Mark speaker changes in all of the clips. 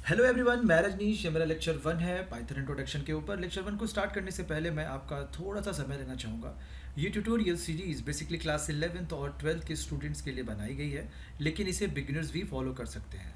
Speaker 1: Hello everyone, मैं रजनीश। ये मेरा लेक्चर 1 है पाइथन इंट्रोडक्शन के ऊपर। लेक्चर 1 को स्टार्ट करने से पहले मैं आपका थोड़ा सा समय लेना चाहूँगा। ये tutorial series basically class 11th और 12th के स्टूडेंट्स के लिए बनाई गई है, लेकिन इसे बिगिनर्स भी फॉलो कर सकते हैं।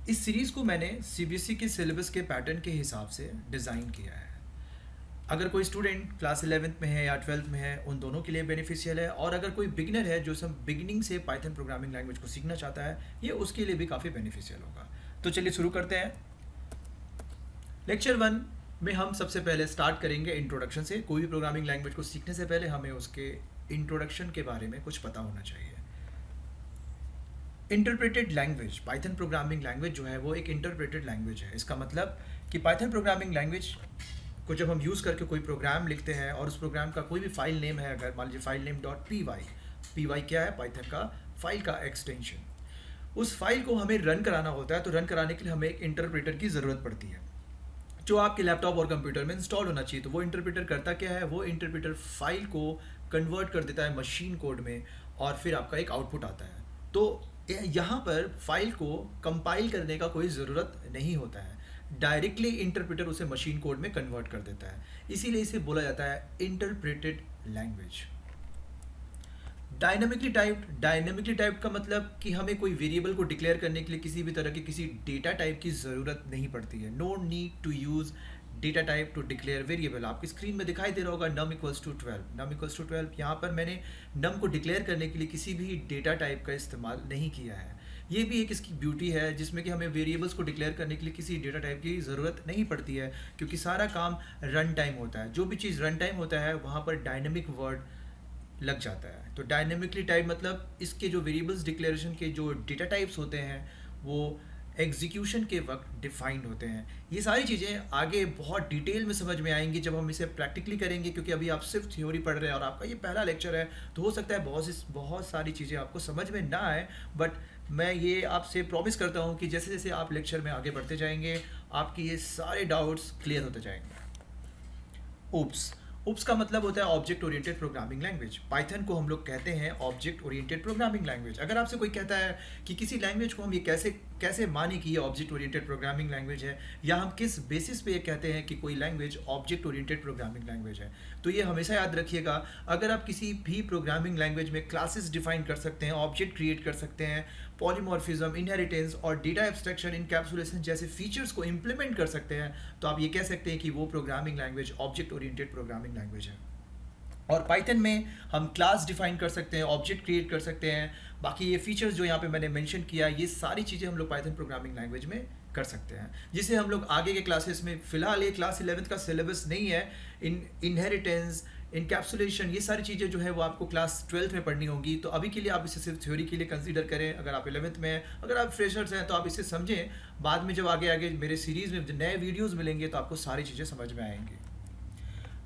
Speaker 1: इस सीरीज़ को मैंने सीबीएसई के सिलेबस के पैटर्न के हिसाब से डिज़ाइन किया है। अगर कोई स्टूडेंट क्लास 11th में है या 12th में है, उन दोनों के लिए बेनिफिशियल है। और अगर कोई बिगिनर है जो सब बिगिनिंग से पाइथन प्रोग्रामिंग लैंग्वेज को सीखना चाहता है, ये उसके लिए भी काफ़ी बेनिफिशियल होगा। तो चलिए शुरू करते हैं। लेक्चर 1 में हम सबसे पहले स्टार्ट करेंगे इंट्रोडक्शन से। कोई भी प्रोग्रामिंग लैंग्वेज को सीखने से पहले हमें उसके इंट्रोडक्शन के बारे में कुछ पता होना चाहिए। Interpreted language, Python programming language जो है वो एक इंटरप्रेटेड लैंग्वेज है। इसका मतलब कि पाइथन प्रोग्रामिंग लैंग्वेज को जब हम यूज़ करके कोई प्रोग्राम लिखते हैं और उस प्रोग्राम का कोई भी फाइल नेम है, अगर मान लीजिए file name dot P Y क्या है, पाइथन का फाइल का एक्सटेंशन, उस फाइल को हमें रन कराना होता है। तो रन कराने के लिए हमें एक इंटरप्रेटर की ज़रूरत पड़ती है जो आपके लैपटॉप और कंप्यूटर में इंस्टॉल होना चाहिए। तो वो इंटरप्रेटर करता क्या है, वो इंटरप्रेटर फाइल को कन्वर्ट कर देता है मशीन कोड में और फिर आपका एक आउटपुट आता है। तो यहाँ पर फाइल को कंपाइल करने का कोई ज़रूरत नहीं होता है, डायरेक्टली इंटरप्रेटर उसे मशीन कोड में कन्वर्ट कर देता है। इसीलिए इसे बोला जाता है इंटरप्रेटेड लैंग्वेज। डायनेमिकली टाइप्ड का मतलब कि हमें कोई वेरिएबल को डिक्लेयर करने के लिए किसी भी तरह की किसी डेटा टाइप की ज़रूरत नहीं पड़ती है। No need to use data type to declare variable. आपकी स्क्रीन में दिखाई दे रहा होगा num equals to 12। num equals to 12, यहाँ पर मैंने num को डिक्लेयर करने के लिए किसी भी डेटा टाइप का इस्तेमाल नहीं किया है। ये भी एक इसकी ब्यूटी है, जिसमें कि हमें वेरिएबल्स को डिक्लेयर करने के लिए किसी डेटा टाइप की ज़रूरत नहीं पड़ती है, क्योंकि सारा काम रन टाइम होता है। जो भी चीज़ रन टाइम होता है वहाँ पर डायनेमिक वर्ड लग जाता है। तो डायनेमिकली टाइप मतलब इसके जो वेरिएबल्स डिक्लेरेशन के जो डेटा टाइप्स होते हैं वो एग्जीक्यूशन के वक्त डिफाइंड होते हैं। ये सारी चीज़ें आगे बहुत डिटेल में समझ में आएंगी जब हम इसे प्रैक्टिकली करेंगे, क्योंकि अभी आप सिर्फ थ्योरी पढ़ रहे हैं और आपका ये पहला लेक्चर है। तो हो सकता है बहुत सारी चीज़ें आपको समझ में ना आए, बट मैं ये आपसे प्रॉमिस करता हूँ कि जैसे जैसे आप लेक्चर में आगे बढ़ते जाएंगे आपकी ये सारे डाउट्स क्लियर होते जाएंगे। ओप्स ओप्स का मतलब होता है object oriented programming language. Python को हम लोग कहते हैं ऑब्जेक्ट ओरिएंटेड प्रोग्रामिंग लैंग्वेज। अगर आपसे कोई कहता है कि किसी लैंग्वेज को हम ये कैसे कैसे माने कि ये ऑब्जेक्ट ओरिएंटेड प्रोग्रामिंग लैंग्वेज है, या हम किस बेसिस पे ये कहते हैं कि कोई language object oriented programming language है, तो ये हमेशा याद रखिएगा। अगर आप किसी भी प्रोग्रामिंग लैंग्वेज में क्लासेस डिफाइन कर सकते हैं, ऑब्जेक्ट क्रिएट कर सकते हैं, पॉलीमॉर्फिज्म, इनहेरिटेंस और डेटा एब्स्ट्रैक्शन, इनकैप्सुलेशन जैसे फीचर्स को इंप्लीमेंट कर सकते हैं, तो आप ये कह सकते हैं कि वो programming language object oriented programming language है। और पाइथन में हम क्लास डिफाइन कर सकते हैं, ऑब्जेक्ट क्रिएट कर सकते हैं। बाकी ये फीचर्स जो यहाँ पे मैंने मेंशन किया, ये सारी चीज़ें हम लोग पाइथन प्रोग्रामिंग लैंग्वेज में कर सकते हैं, जिसे हम लोग आगे के क्लासेस में, फिलहाल ये क्लास 11th का सिलेबस नहीं है। इनहेरिटेंस, इनकैप्सुलेशन, ये सारी चीज़ें जो है वो आपको क्लास 12th में पढ़नी होगी। तो अभी के लिए आप इसे सिर्फ थ्योरी के लिए कंसीडर करें। अगर आप 11th में हैं, अगर आप फ्रेशर्स हैं, तो आप इसे समझें। बाद में जब आगे आगे मेरे सीरीज़ में नए वीडियोज़ मिलेंगे तो आपको सारी चीज़ें समझ में आएंगी।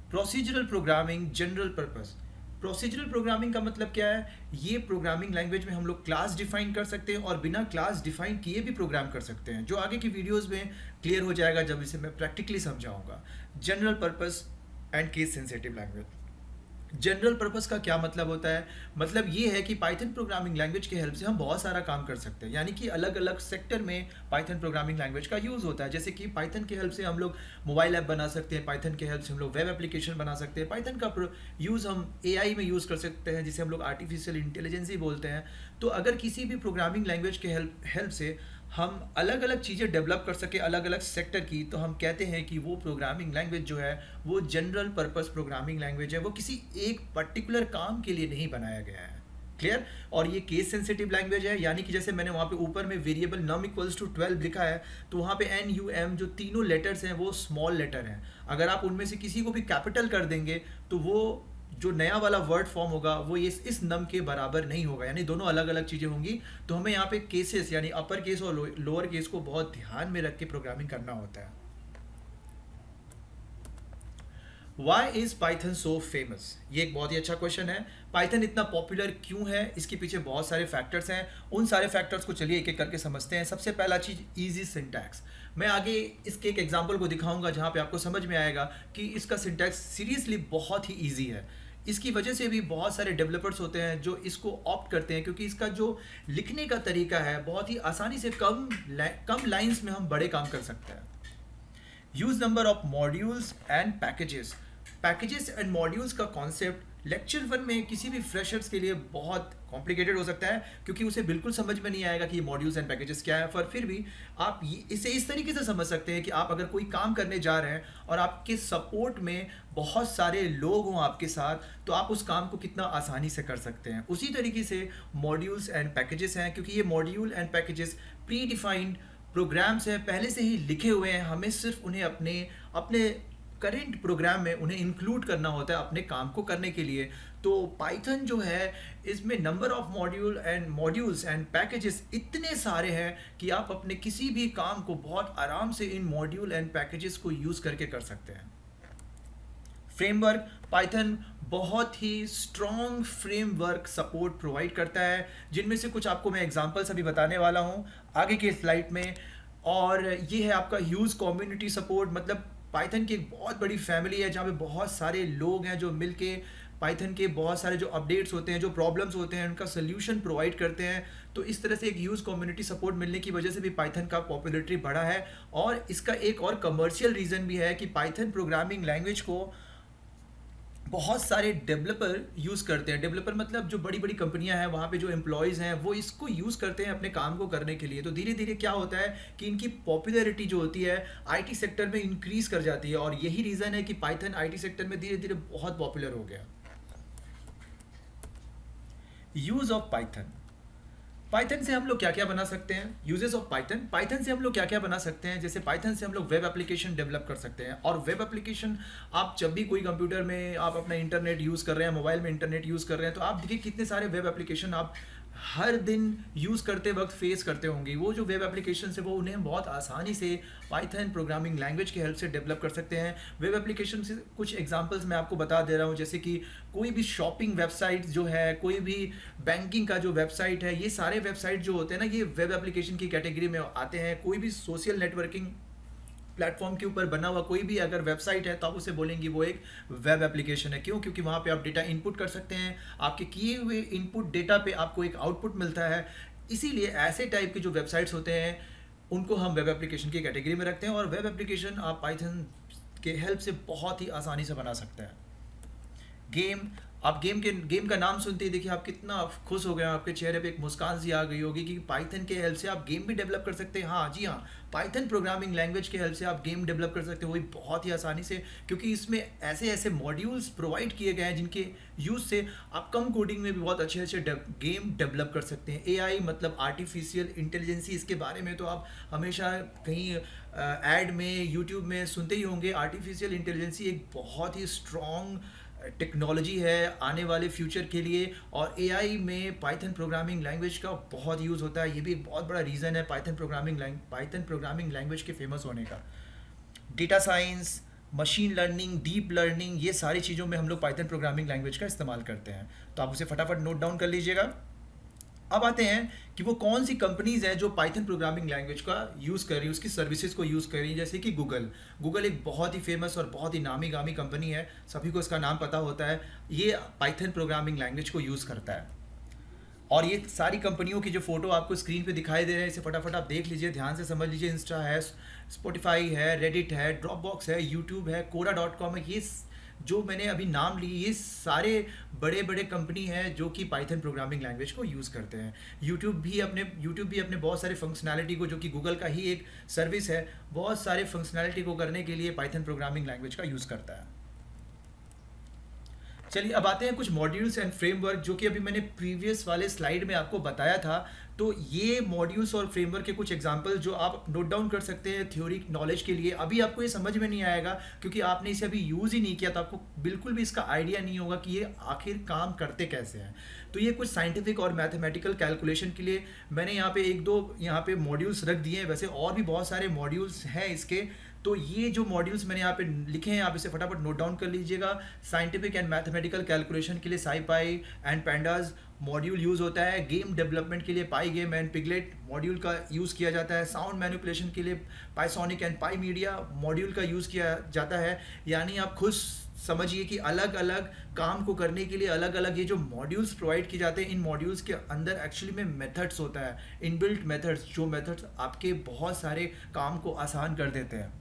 Speaker 1: Procedural programming, general purpose. Procedural programming का मतलब क्या है, ये प्रोग्रामिंग लैंग्वेज में हम लोग क्लास डिफाइन कर सकते हैं और बिना क्लास डिफाइन किए भी प्रोग्राम कर सकते हैं, जो आगे की वीडियोस में क्लियर हो जाएगा जब इसे मैं प्रैक्टिकली समझाऊंगा। General purpose and case sensitive language. General purpose का क्या मतलब होता है, मतलब ये है कि पाइथन प्रोग्रामिंग लैंग्वेज के हेल्प से हम बहुत सारा काम कर सकते हैं। यानी कि अलग अलग सेक्टर में पाइथन प्रोग्रामिंग लैंग्वेज का यूज़ होता है। जैसे कि पाइथन के हेल्प से हम लोग मोबाइल ऐप बना सकते हैं, पाइथन के हेल्प से हम लोग वेब एप्लीकेशन बना सकते हैं, पाइथन का यूज़ हम एआई में यूज़ कर सकते हैं, जिसे हम लोग आर्टिफिशियल इंटेलिजेंस ही बोलते हैं। तो अगर किसी भी प्रोग्रामिंग लैंग्वेज के हेल्प से हम अलग अलग चीज़ें डेवलप कर सके अलग अलग सेक्टर की, तो हम कहते हैं कि वो प्रोग्रामिंग लैंग्वेज जो है वो जनरल पर्पस प्रोग्रामिंग लैंग्वेज है। वो किसी एक पर्टिकुलर काम के लिए नहीं बनाया गया है। क्लियर। और ये केस सेंसिटिव लैंग्वेज है, यानी कि जैसे मैंने वहाँ पे ऊपर में वेरिएबल num इक्वल्स टू 12 लिखा है, तो वहाँ पे NUM जो तीनों लेटर्स हैं वो स्मॉल लेटर हैं। अगर आप उनमें से किसी को भी कैपिटल कर देंगे तो वो जो नया वाला वर्ड फॉर्म होगा वो इस नम के बराबर नहीं होगा, यानी दोनों अलग अलग चीज़ें होंगी। तो हमें यहाँ पे केसेस यानी अपर केस और लोअर केस को बहुत ध्यान में रख के प्रोग्रामिंग करना होता है। Why is Python so famous? ये एक बहुत ही अच्छा क्वेश्चन है। पाइथन इतना पॉपुलर क्यों है, इसके पीछे बहुत सारे फैक्टर्स हैं। उन सारे फैक्टर्स को चलिए एक एक करके समझते हैं। सबसे पहला चीज़ इजी सिंटैक्स। मैं आगे इसके एक एग्जांपल को दिखाऊंगा जहाँ पे आपको समझ में आएगा कि इसका सिंटैक्स सीरियसली बहुत ही इजी है। इसकी वजह से भी बहुत सारे डेवलपर्स होते हैं जो इसको ऑप्ट करते हैं, क्योंकि इसका जो लिखने का तरीका है बहुत ही आसानी से कम लाइंस में हम बड़े काम कर सकते हैं। Use number of modules and packages and modules का कॉन्सेप्ट लेक्चर 1 में किसी भी फ्रेशर्स के लिए बहुत कॉम्प्लिकेटेड हो सकता है, क्योंकि उसे बिल्कुल समझ में नहीं आएगा कि ये मॉड्यूल्स एंड पैकेजेस क्या है। पर फिर भी आप इसे इस तरीके से समझ सकते हैं कि आप अगर कोई काम करने जा रहे हैं और आपके सपोर्ट में बहुत सारे लोग हों आपके साथ, तो आप उस काम को कितना आसानी से कर सकते हैं। उसी तरीके से मॉड्यूल्स एंड पैकेजेस हैं, क्योंकि ये module and packages predefined programs हैं, पहले से ही लिखे हुए हैं। हमें सिर्फ उन्हें अपने अपने करेंट प्रोग्राम में उन्हें इंक्लूड करना होता है अपने काम को करने के लिए। तो पाइथन जो है, इसमें number of modules and packages इतने सारे हैं कि आप अपने किसी भी काम को बहुत आराम से इन मॉड्यूल एंड पैकेजेस को यूज़ करके कर सकते हैं। फ्रेमवर्क, पाइथन बहुत ही स्ट्रॉन्ग फ्रेमवर्क सपोर्ट प्रोवाइड करता है, जिनमें से कुछ आपको मैं एग्जांपल्स अभी बताने वाला हूँ आगे के स्लाइड में। और ये है आपका ह्यूज कम्युनिटी सपोर्ट, मतलब पाइथन की एक बहुत बड़ी फैमिली है जहाँ पे बहुत सारे लोग हैं जो मिलके पाइथन के बहुत सारे जो अपडेट्स होते हैं, जो प्रॉब्लम्स होते हैं, उनका सोल्यूशन प्रोवाइड करते हैं। तो इस तरह से एक ह्यूज कम्युनिटी सपोर्ट मिलने की वजह से भी पाइथन का पॉपुलैरिटी बढ़ा है। और इसका एक और कमर्शियल रीज़न भी है कि पाइथन प्रोग्रामिंग लैंग्वेज को बहुत सारे डेवलपर यूज़ करते हैं। डेवलपर मतलब जो बड़ी बड़ी कंपनियां हैं, वहाँ पे जो एम्प्लॉयज़ हैं वो इसको यूज़ करते हैं अपने काम को करने के लिए। तो धीरे धीरे क्या होता है कि इनकी पॉपुलैरिटी जो होती है आईटी सेक्टर में इंक्रीज़ कर जाती है, और यही रीज़न है कि पाइथन आईटी सेक्टर में धीरे धीरे बहुत पॉपुलर हो गया। यूज़ ऑफ पाइथन, पाइथन से हम लोग क्या क्या बना सकते हैं। यूजेस ऑफ पाइथन, पाइथन से हम लोग क्या क्या बना सकते हैं। जैसे पाइथन से हम लोग वेब एप्लीकेशन डेवलप कर सकते हैं। और वेब एप्लीकेशन आप जब भी कोई कंप्यूटर में आप अपना इंटरनेट यूज़ कर रहे हैं, मोबाइल में इंटरनेट यूज़ कर रहे हैं, तो आप देखिए कितने सारे वेब एप्लीकेशन आप हर दिन यूज़ करते वक्त फेस करते होंगे। वो जो वेब एप्लीकेशन है वो उन्हें बहुत आसानी से पाइथन प्रोग्रामिंग लैंग्वेज की हेल्प से डेवलप कर सकते हैं। वेब एप्लीकेशन से कुछ एग्जांपल्स मैं आपको बता दे रहा हूँ, जैसे कि कोई भी शॉपिंग वेबसाइट जो है, कोई भी बैंकिंग का जो वेबसाइट है, ये सारे वेबसाइट जो होते हैं ना, ये वेब एप्लीकेशन की कैटेगरी में आते हैं। कोई भी सोशल नेटवर्किंग प्लेटफॉर्म के ऊपर बना हुआ कोई भी अगर वेबसाइट है तो आप उसे बोलेंगे वो एक वेब एप्लीकेशन है। क्यों? क्योंकि वहाँ पे आप डेटा इनपुट कर सकते हैं, आपके किए हुए इनपुट डेटा पे आपको एक आउटपुट मिलता है। इसीलिए ऐसे टाइप के जो वेबसाइट्स होते हैं उनको हम वेब एप्लीकेशन की कैटेगरी में रखते हैं। और वेब एप्लीकेशन आप पाइथन के हेल्प से बहुत ही आसानी से बना सकते हैं। गेम, आप गेम का नाम सुनते ही देखिए आप कितना खुश हो गए, आपके चेहरे पे एक मुस्कान सी आ गई होगी कि पाइथन के हेल्प से आप गेम भी डेवलप कर सकते हैं। हाँ जी हाँ, पाइथन प्रोग्रामिंग लैंग्वेज के हेल्प से आप गेम डेवलप कर सकते हैं, वो भी बहुत ही आसानी से, क्योंकि इसमें ऐसे ऐसे मॉड्यूल्स प्रोवाइड किए गए हैं जिनके यूज़ से आप कम कोडिंग में भी बहुत अच्छे अच्छे गेम डेवलप कर सकते हैं। एआई मतलब आर्टिफिशियल इंटेलिजेंसी, इसके बारे में तो आप हमेशा कहीं ऐड में, यूट्यूब में सुनते ही होंगे। आर्टिफिशियल इंटेलिजेंसी एक बहुत ही स्ट्रॉन्ग टेक्नोलॉजी है आने वाले फ्यूचर के लिए, और एआई में पाइथन प्रोग्रामिंग लैंग्वेज का बहुत यूज़ होता है। ये भी एक बहुत बड़ा रीज़न है पाइथन प्रोग्रामिंग लैंग्वेज के फेमस होने का। Data science, machine learning, deep learning, ये सारी चीज़ों में हम लोग पाइथन प्रोग्रामिंग लैंग्वेज का इस्तेमाल करते हैं। तो आप उसे फटाफट नोट डाउन कर लीजिएगा। अब आते हैं कि वो कौन सी कंपनीज़ हैं जो पाइथन प्रोग्रामिंग लैंग्वेज का यूज़ कर रही है, उसकी सर्विसेज को यूज़ कर रही है। जैसे कि गूगल एक बहुत ही फेमस और बहुत ही नामी गामी कंपनी है, सभी को इसका नाम पता होता है। ये पाइथन प्रोग्रामिंग लैंग्वेज को यूज़ करता है। और ये सारी कंपनियों की जो फोटो आपको स्क्रीन पे दिखाई दे रहे हैं, इसे फटाफट आप देख लीजिए, ध्यान से समझ लीजिए। इंस्टा है, स्पॉटिफाई है, रेडिट है, ड्रॉपबॉक्स है, यूट्यूब है, कोरा.com है। ये जो मैंने अभी नाम ली, ये सारे बड़े बड़े कंपनी हैं जो कि पाइथन प्रोग्रामिंग लैंग्वेज को यूज़ करते हैं। यूट्यूब भी अपने बहुत सारे फंक्शनैलिटी को, जो कि गूगल का ही एक सर्विस है, बहुत सारे फंक्शनैलिटी को करने के लिए पाइथन प्रोग्रामिंग लैंग्वेज का यूज़ करता है। चलिए अब आते हैं कुछ मॉड्यूल्स एंड फ्रेमवर्क, जो कि अभी मैंने प्रीवियस वाले स्लाइड में आपको बताया था। तो ये मॉड्यूल्स और फ्रेमवर्क के कुछ एग्जांपल जो आप नोट डाउन कर सकते हैं थ्योरी नॉलेज के लिए। अभी आपको ये समझ में नहीं आएगा क्योंकि आपने इसे अभी यूज़ ही नहीं किया, तो आपको बिल्कुल भी इसका आइडिया नहीं होगा कि ये आखिर काम करते कैसे हैं। तो ये कुछ साइंटिफिक और मैथमेटिकल कैलकुलेशन के लिए मैंने यहाँ पे एक दो मॉड्यूल्स रख दिए हैं। वैसे और भी बहुत सारे मॉड्यूल्स हैं इसके। तो ये जो मॉड्यूल्स मैंने यहाँ पे लिखे हैं, आप इसे फटाफट नोट डाउन कर लीजिएगा। साइंटिफिक एंड मैथमेटिकल कैलकुलेशन के लिए साइपाई एंड पैंडाज मॉड्यूल यूज़ होता है। गेम डेवलपमेंट के लिए पाई गेम एंड पिगलेट मॉड्यूल का यूज़ किया जाता है। साउंड मैनिपुलेशन के लिए पाइसोनिक एंड पाई मीडिया मॉड्यूल का यूज़ किया जाता है। यानी आप खुद समझिए कि अलग अलग काम को करने के लिए अलग अलग ये जो मॉड्यूल्स प्रोवाइड किए जाते हैं, इन मॉड्यूल्स के अंदर एक्चुअली में मेथड्स होता है, इनबिल्ट मेथड्स, जो मेथड्स आपके बहुत सारे काम को आसान कर देते हैं।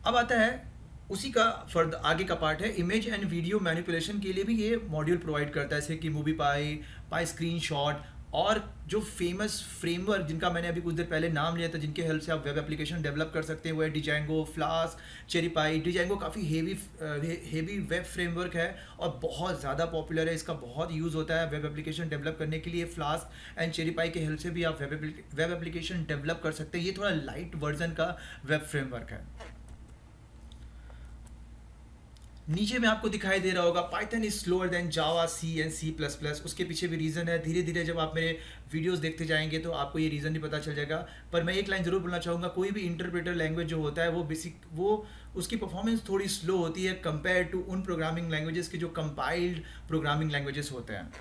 Speaker 1: अब आता है उसी का फर्द आगे का पार्ट है, इमेज एंड वीडियो मैनिपुलेशन के लिए भी ये मॉड्यूल प्रोवाइड करता है, जैसे कि मूवी पाई, पाई स्क्रीनशॉट, और जो फेमस फ्रेमवर्क जिनका मैंने अभी कुछ देर पहले नाम लिया था, जिनके हेल्प से आप वेब एप्लीकेशन डेवलप कर सकते हैं, वो है डिजेंगो, फ्लास्क, चेरीपाई। डिजेंगो काफ़ी हेवी वेब फ्रेमवर्क है और बहुत ज़्यादा पॉपुलर है, इसका बहुत यूज़ होता है वेब एप्लीकेशन डेवलप करने के लिए। फ्लास्क एंड चेरीपाई के हेल्प से भी आप वेब एप्लीकेशन डेवलप कर सकते हैं। ये थोड़ा लाइट वर्जन का वेब फ्रेमवर्क है। नीचे में आपको दिखाई दे रहा होगा Python is slower than Java, C and C plus plus. उसके पीछे भी रीज़न है, धीरे धीरे जब आप मेरे वीडियोस देखते जाएंगे तो आपको ये रीज़न भी पता चल जाएगा। पर मैं एक लाइन ज़रूर बोलना चाहूँगा, कोई भी इंटरप्रेटर लैंग्वेज जो होता है वो उसकी परफॉर्मेंस थोड़ी स्लो होती है कंपेयर टू उन प्रोग्रामिंग लैंग्वेजेस के जो कंपाइल्ड प्रोग्रामिंग लैंग्वेजेस होते हैं।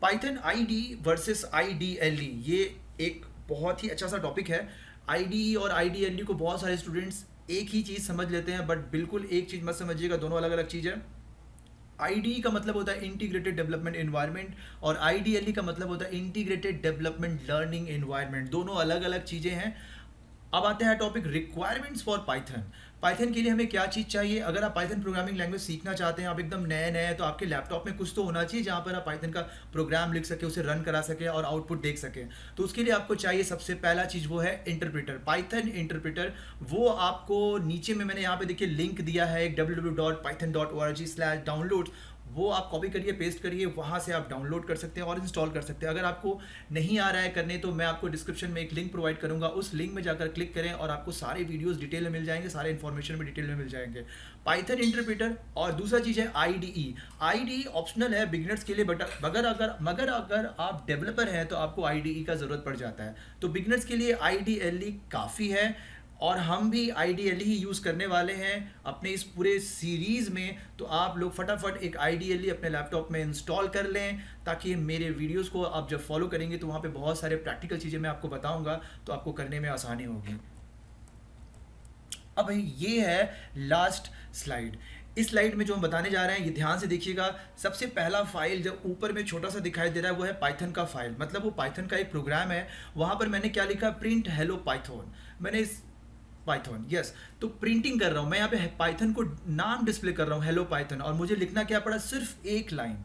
Speaker 1: पाइथन आईडी वर्सेस आईडीएलई, ये एक बहुत ही अच्छा सा टॉपिक है। आईडी और आईडीएलई को बहुत सारे स्टूडेंट्स एक ही चीज़ समझ लेते हैं, बट बिल्कुल एक चीज़ मत समझिएगा, दोनों अलग अलग चीज़ है। आईडी का मतलब होता है इंटीग्रेटेड डेवलपमेंट एनवायरनमेंट और आईडीएलई का मतलब होता है इंटीग्रेटेड डेवलपमेंट लर्निंग एनवायरनमेंट। दोनों अलग अलग चीज़ें हैं। अब आते हैं topic requirements for Python. Python के लिए हमें क्या चीज़ चाहिए? अगर आप पाइथन प्रोग्रामिंग लैंग्वेज सीखना चाहते हैं, आप एकदम नए नए हैं, तो आपके लैपटॉप में कुछ तो होना चाहिए जहाँ पर आप पाइथन का प्रोग्राम लिख सके, उसे रन करा सके और आउटपुट देख सके। तो उसके लिए आपको चाहिए सबसे पहला चीज़, वो है इंटरप्रेटर, पाइथन इंटरप्रेटर। वो आपको नीचे में मैंने यहाँ पे देखिए लिंक दिया है एक www.python.org/downloads। वो आप कॉपी करिए, पेस्ट करिए, वहाँ से आप डाउनलोड कर सकते हैं और इंस्टॉल कर सकते हैं। अगर आपको नहीं आ रहा है करने तो मैं आपको डिस्क्रिप्शन में एक लिंक प्रोवाइड करूँगा, उस लिंक में जाकर क्लिक करें और आपको सारे वीडियोस डिटेल में मिल जाएंगे, सारे इन्फॉर्मेशन में डिटेल में मिल जाएंगे। Python interpreter. और दूसरा चीज़ है आईडीई। आईडीई ऑप्शनल है बिगिनर्स के लिए, बट मगर अगर आप डेवलपर हैं तो आपको आईडीई का ज़रूरत पड़ जाता है। तो बिगिनर्स के लिए आईडीएलई काफ़ी है और हम भी आईडीएलई ही यूज़ करने वाले हैं अपने इस पूरे सीरीज़ में। तो आप लोग फटाफट एक आईडीएलई अपने लैपटॉप में इंस्टॉल कर लें, ताकि मेरे वीडियोस को आप जब फॉलो करेंगे तो वहाँ पे बहुत सारे प्रैक्टिकल चीज़ें मैं आपको बताऊंगा, तो आपको करने में आसानी होगी। अब ये है लास्ट स्लाइड। इस स्लाइड में जो हम बताने जा रहे हैं, ये ध्यान से देखिएगा। सबसे पहला फाइल जो ऊपर में छोटा सा दिखाई दे रहा है, वो है पाइथन का फाइल, मतलब वो पाइथन का एक प्रोग्राम है। वहाँ पर मैंने क्या लिखा, प्रिंट हेलो पाइथन। मैंने इस पाइथन, यस, तो प्रिंटिंग कर रहा हूँ मैं यहाँ पे, पाइथन को नाम डिस्प्ले कर रहा हूँ हेलो पाइथन, और मुझे लिखना क्या पड़ा, सिर्फ एक लाइन,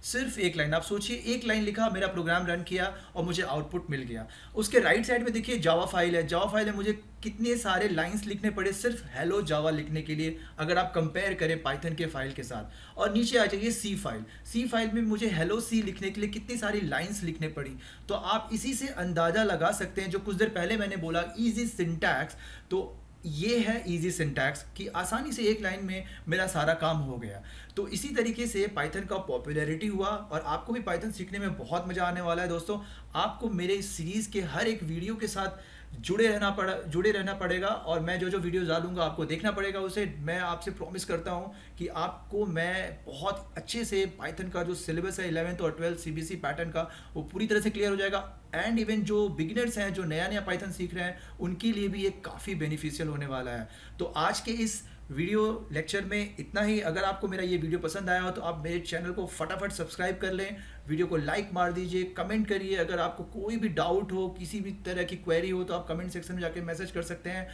Speaker 1: सिर्फ एक लाइन। आप सोचिए, एक लाइन लिखा, मेरा प्रोग्राम रन किया और मुझे आउटपुट मिल गया। उसके राइट साइड में देखिए जावा फाइल है। जावा फाइल में मुझे कितने सारे लाइंस लिखने पड़े सिर्फ हेलो जावा लिखने के लिए, अगर आप कंपेयर करें पाइथन के फाइल के साथ। और नीचे आ जाइए सी फाइल। सी फाइल में मुझे हेलो सी लिखने के लिए कितनी सारी लाइंस लिखने पड़ी। तो आप इसी से अंदाज़ा लगा सकते हैं, जो कुछ देर पहले मैंने बोला ईजी सिंटैक्स, तो ये है इजी सिंटैक्स कि आसानी से एक लाइन में मेरा सारा काम हो गया। तो इसी तरीके से पाइथन का पॉपुलैरिटी हुआ और आपको भी पाइथन सीखने में बहुत मज़ा आने वाला है दोस्तों। आपको मेरे इस सीरीज़ के हर एक वीडियो के साथ जुड़े रहना पड़ेगा और मैं जो जो वीडियो डालूंगा आपको देखना पड़ेगा उसे। मैं आपसे प्रॉमिस करता हूँ कि आपको मैं बहुत अच्छे से पाइथन का जो सिलेबस है 11th और 12th सीबीएसई पैटर्न का, वो पूरी तरह से क्लियर हो जाएगा। एंड इवन जो बिगिनर्स हैं, जो नया पाइथन सीख रहे हैं, उनके लिए भी ये काफ़ी बेनिफिशियल होने वाला है। तो आज के इस वीडियो लेक्चर में इतना ही। अगर आपको मेरा ये वीडियो पसंद आया हो तो आप मेरे चैनल को फटाफट सब्सक्राइब कर लें, वीडियो को लाइक मार दीजिए, कमेंट करिए। अगर आपको कोई भी डाउट हो, किसी भी तरह की क्वेरी हो, तो आप कमेंट सेक्शन में जाके मैसेज कर सकते हैं।